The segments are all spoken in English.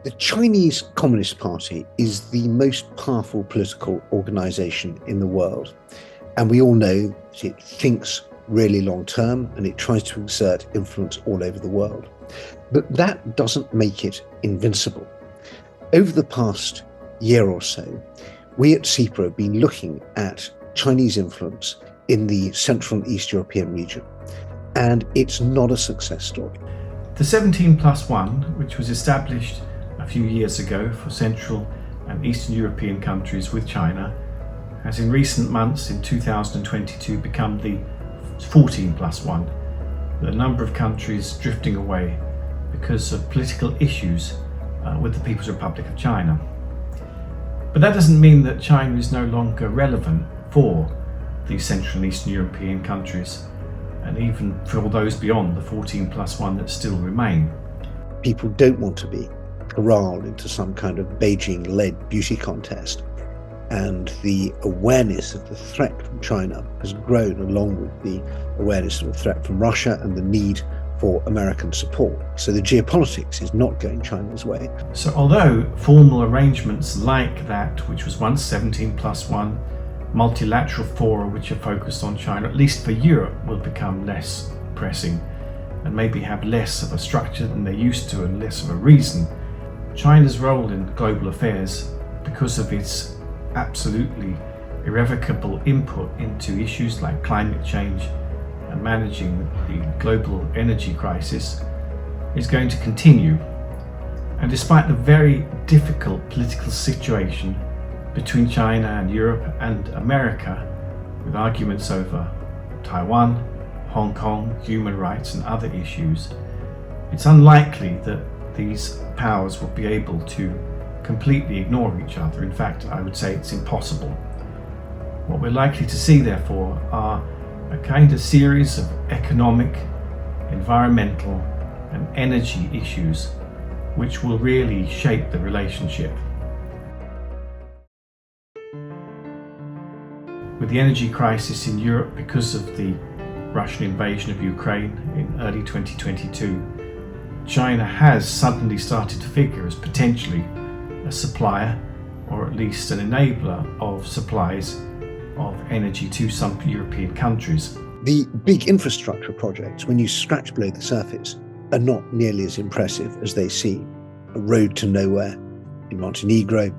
The Chinese Communist Party is the most powerful political organization in the world. And we all know that it thinks really long term and it tries to exert influence all over the world. But that doesn't make it invincible. Over the past year or so, we at CEPA have been looking at Chinese influence in the Central and East European region, and it's not a success story. The 17+1, which was established a few years ago for Central and Eastern European countries with China, has in recent months in 2022 become the 14+1, with a number of countries drifting away because of political issues with the People's Republic of China. But that doesn't mean that China is no longer relevant for the Central and Eastern European countries, and even for those beyond the 14+1 that still remain. People don't want to be corralled into some kind of Beijing-led beauty contest, and the awareness of the threat from China has grown along with the awareness of the threat from Russia and the need for American support. So the geopolitics is not going China's way. So although formal arrangements like that, which was once 17+1, multilateral fora which are focused on China, at least for Europe, will become less pressing and maybe have less of a structure than they're used to and less of a reason, China's role in global affairs, because of its absolutely irrevocable input into issues like climate change and managing the global energy crisis, is going to continue. And despite the very difficult political situation between China and Europe and America, with arguments over Taiwan, Hong Kong, human rights and other issues, it's unlikely that these powers will be able to completely ignore each other. In fact, I would say it's impossible. What we're likely to see, therefore, are a kind of series of economic, environmental and energy issues which will really shape the relationship. With the energy crisis in Europe because of the Russian invasion of Ukraine in early 2022, China has suddenly started to figure as potentially a supplier, or at least an enabler of supplies of energy to some European countries. The big infrastructure projects, when you scratch below the surface, are not nearly as impressive as they seem. A road to nowhere in Montenegro,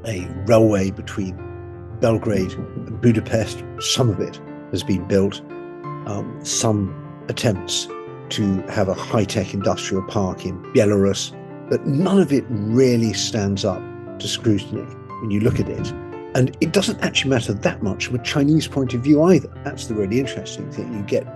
a railway between Belgrade and Budapest, some of it has been built. Some attempts to have a high-tech industrial park in Belarus, but none of it really stands up to scrutiny when you look at it. And it doesn't actually matter that much from a Chinese point of view either. That's the really interesting thing. You get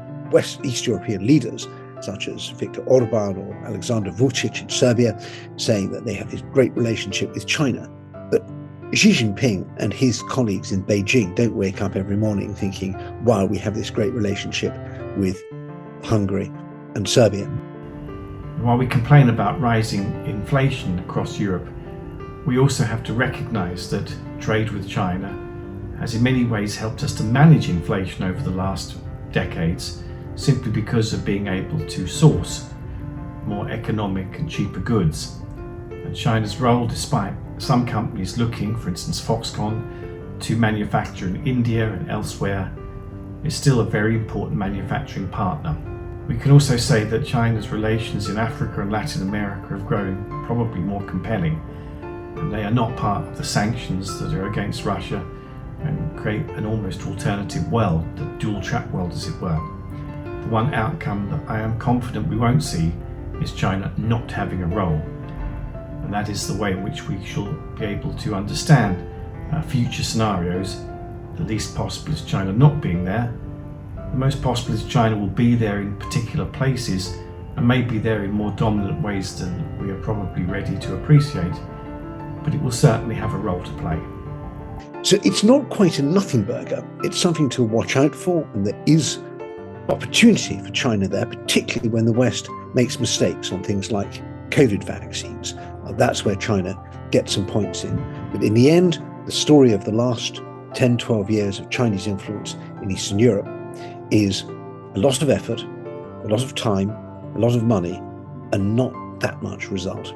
East European leaders, such as Viktor Orban or Alexander Vucic in Serbia, saying that they have this great relationship with China. But Xi Jinping and his colleagues in Beijing don't wake up every morning thinking, wow, we have this great relationship with Hungary and Serbia. While we complain about rising inflation across Europe, we also have to recognise that trade with China has in many ways helped us to manage inflation over the last decades, simply because of being able to source more economic and cheaper goods. And China's role, despite some companies looking, for instance Foxconn, to manufacture in India and elsewhere, is still a very important manufacturing partner. We can also say that China's relations in Africa and Latin America have grown probably more compelling, and they are not part of the sanctions that are against Russia and create an almost alternative world, the dual track world as it were. The one outcome that I am confident we won't see is China not having a role, and that is the way in which we shall be able to understand future scenarios. The least possible is China not being there. The most possible is China will be there in particular places and may be there in more dominant ways than we are probably ready to appreciate, but it will certainly have a role to play. So it's not quite a nothing burger. It's something to watch out for, and there is opportunity for China there, particularly when the West makes mistakes on things like COVID vaccines. That's where China gets some points in. But in the end, the story of the last 10, 12 years of Chinese influence in Eastern Europe is a lot of effort, a lot of time, a lot of money, and not that much result.